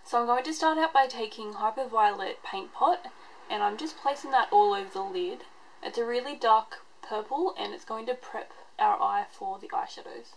So I'm going to start out by taking Hyperviolet Paint Pot, and I'm just placing that all over the lid. It's a really dark purple and it's going to prep our eye for the eyeshadows.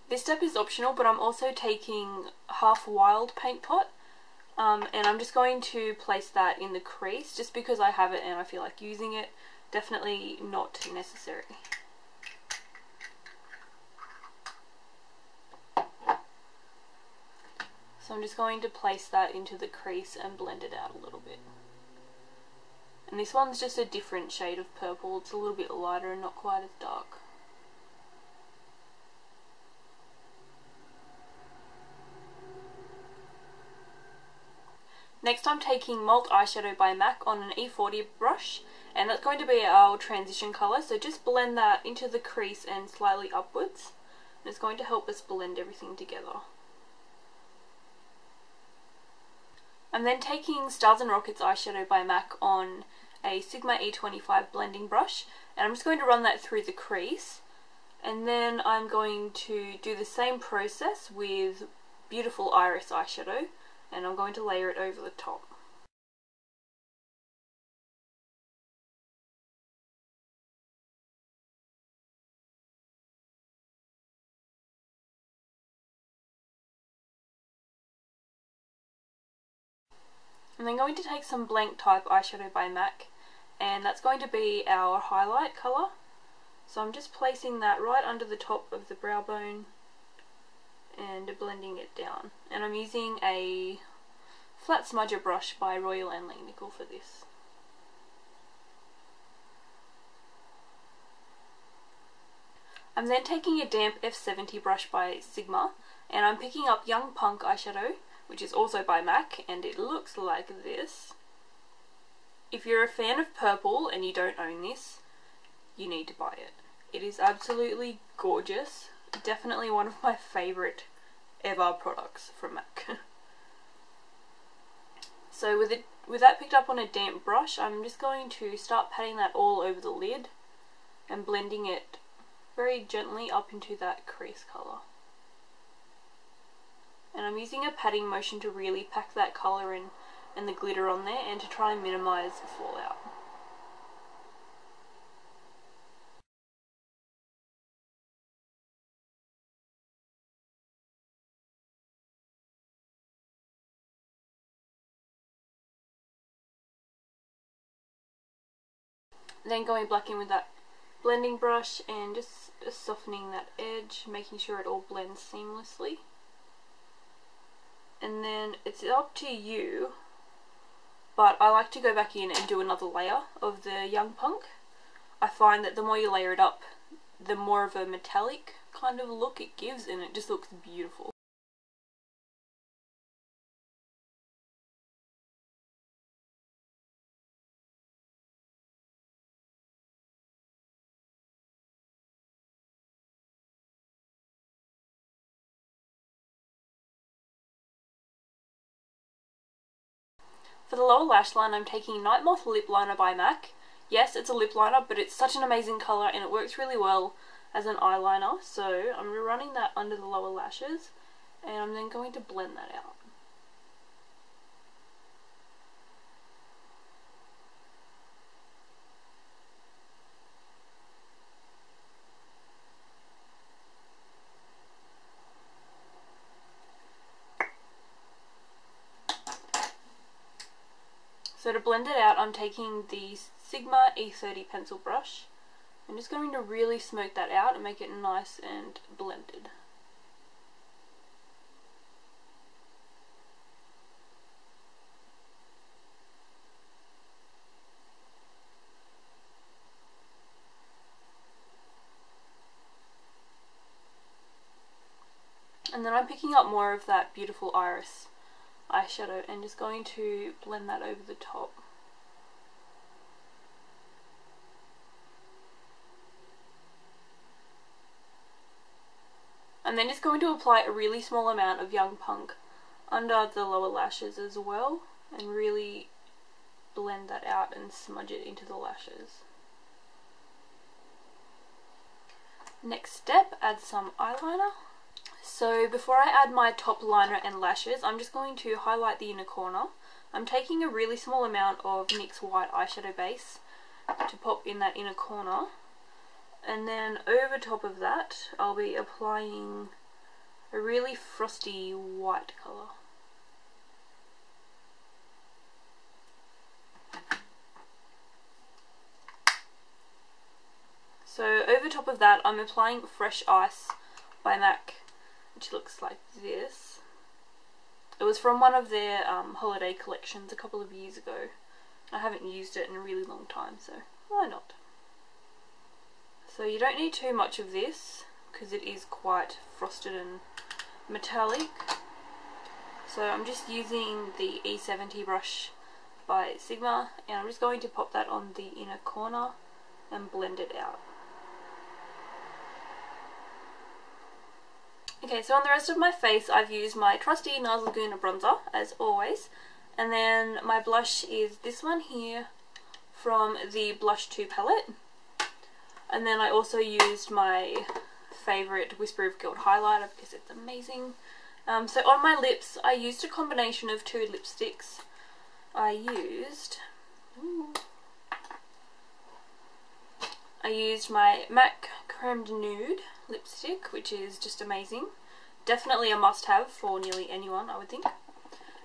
This step is optional, but I'm also taking Half Wild Paint Pot, and I'm just going to place that in the crease just because I have it and I feel like using it. Definitely not necessary. So I'm just going to place that into the crease and blend it out a little bit. And this one's just a different shade of purple. It's a little bit lighter and not quite as dark. Next I'm taking Malt Eyeshadow by MAC on an E40 brush, and that's going to be our transition colour, so just blend that into the crease and slightly upwards, and it's going to help us blend everything together. I'm then taking Stars and Rockets Eyeshadow by MAC on a Sigma E25 blending brush, and I'm just going to run that through the crease, and then I'm going to do the same process with Beautiful Iris Eyeshadow, and I'm going to layer it over the top. I'm then going to take some Blank Type Eyeshadow by MAC, and that's going to be our highlight colour. So I'm just placing that right under the top of the brow bone and blending it down. And I'm using a flat smudger brush by Royal and Langnickel for this. I'm then taking a damp F70 brush by Sigma, and I'm picking up Young Punk eyeshadow, which is also by MAC, and it looks like this. If you're a fan of purple and you don't own this, you need to buy it. It is absolutely gorgeous. Definitely one of my favourite ever products from MAC. So with that picked up on a damp brush, I'm just going to start patting that all over the lid and blending it very gently up into that crease colour. And I'm using a patting motion to really pack that colour in and the glitter on there, and to try and minimise the fallout. Then going back in with that blending brush and just softening that edge, making sure it all blends seamlessly. And then it's up to you, but I like to go back in and do another layer of the Young Punk. I find that the more you layer it up, the more of a metallic kind of look it gives, and it just looks beautiful. For the lower lash line, I'm taking Nightmoth Lipliner by MAC. Yes, it's a lip liner, but it's such an amazing colour and it works really well as an eyeliner. So I'm running that under the lower lashes, and I'm then going to blend that out. So to blend it out, I'm taking the Sigma E30 pencil brush. I'm just going to really smoke that out and make it nice and blended. And then I'm picking up more of that Beautiful Iris eyeshadow and just going to blend that over the top. I'm then just going to apply a really small amount of Young Punk under the lower lashes as well, and really blend that out and smudge it into the lashes. Next step, add some eyeliner. So before I add my top liner and lashes, I'm just going to highlight the inner corner. I'm taking a really small amount of NYX white eyeshadow base to pop in that inner corner, and then over top of that I'll be applying a really frosty white colour. So over top of that I'm applying Fresh Ice by MAC, which looks like this. It was from one of their holiday collections a couple of years ago. I haven't used it in a really long time, so why not? So you don't need too much of this because it is quite frosted and metallic. So I'm just using the E70 brush by Sigma, and I'm just going to pop that on the inner corner and blend it out. Okay, so on the rest of my face I've used my trusty NARS Laguna bronzer as always, and then my blush is this one here from the Blush 2 palette, and then I also used my favourite Whisper of Guilt highlighter because it's amazing. So on my lips I used a combination of two lipsticks. I used my MAC Creme Nude lipstick, which is just amazing. Definitely a must-have for nearly anyone, I would think.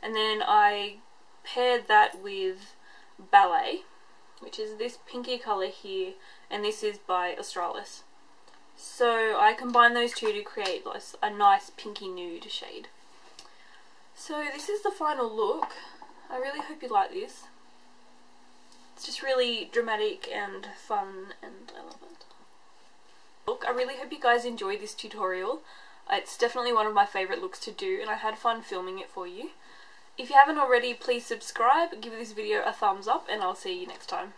And then I paired that with Ballet, which is this pinky colour here, and this is by Australis. So I combined those two to create a nice pinky nude shade. So this is the final look. I really hope you like this. It's just really dramatic and fun, and I love it. Look, I really hope you guys enjoyed this tutorial. It's definitely one of my favourite looks to do, and I had fun filming it for you. If you haven't already, please subscribe, give this video a thumbs up, and I'll see you next time.